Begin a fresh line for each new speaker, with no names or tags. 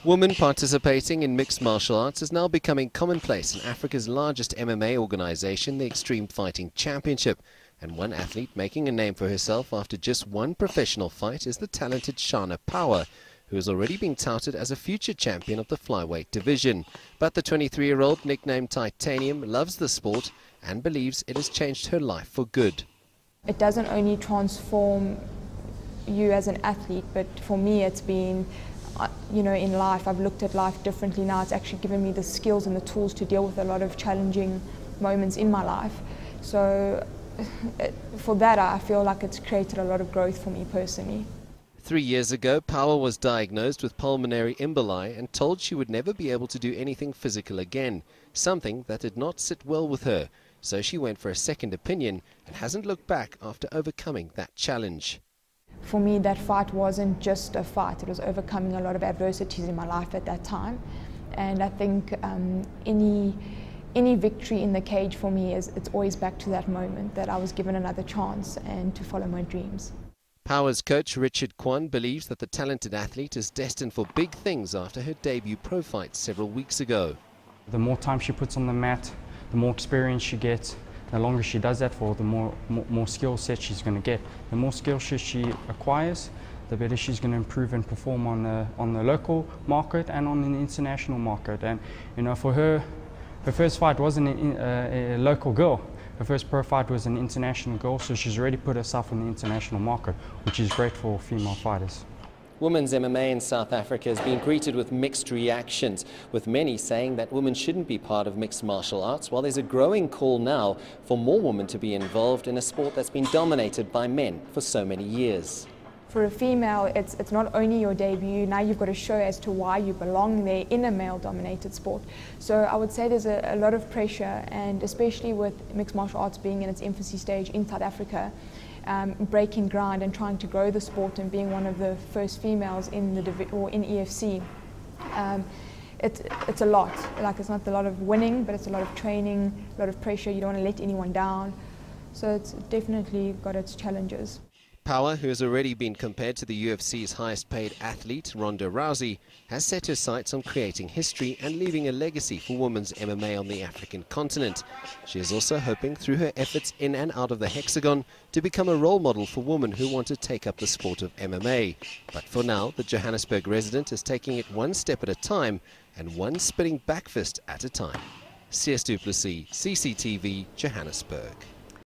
Women participating in mixed martial arts is now becoming commonplace in Africa's largest MMA organization, the Extreme Fighting Championship. And one athlete making a name for herself after just one professional fight is the talented Shana Power, who has already been touted as a future champion of the flyweight division. But the 23-year-old, nicknamed Titanium, loves the sport and believes it has changed her life for good.
It doesn't only transform you as an athlete, but for me it's been, in life I've looked at life differently now. It's actually given me the skills and the tools to deal with a lot of challenging moments in my life. So for that I feel like it's created a lot of growth for me personally.
3 years ago, Power was diagnosed with pulmonary emboli and told she would never be able to do anything physical again, something that did not sit well with her. So she went for a second opinion and hasn't looked back after overcoming that challenge.
For me, that fight wasn't just a fight, it was overcoming a lot of adversities in my life at that time. And I think any victory in the cage for me it's always back to that moment that I was given another chance and to follow my dreams.
Power's coach Richard Kwan believes that the talented athlete is destined for big things after her debut pro fight several weeks ago.
The more time she puts on the mat, the more experience she gets. The longer she does that for, the more skill set she's going to get. The more skill she acquires, the better she's going to improve and perform on the local market and on the international market. And for her first fight wasn't a local girl. Her first pro fight was an international girl, so she's already put herself on the international market, which is great for female fighters.
Women's MMA in South Africa has been greeted with mixed reactions, with many saying that women shouldn't be part of mixed martial arts, while there's a growing call now for more women to be involved in a sport that's been dominated by men for so many years.
For a female, it's not only your debut, now you've got to show as to why you belong there in a male-dominated sport. So I would say there's a lot of pressure, and especially with mixed martial arts being in its infancy stage in South Africa, breaking ground and trying to grow the sport and being one of the first females in the in EFC. It's a lot. Like, it's not a lot of winning, but it's a lot of training, a lot of pressure. You don't want to let anyone down. So it's definitely got its challenges.
Power, who has already been compared to the UFC's highest paid athlete, Ronda Rousey, has set her sights on creating history and leaving a legacy for women's MMA on the African continent. She is also hoping, through her efforts in and out of the hexagon, to become a role model for women who want to take up the sport of MMA. But for now, the Johannesburg resident is taking it one step at a time and one spinning backfist at a time. Sias du Plessis, CCTV, Johannesburg.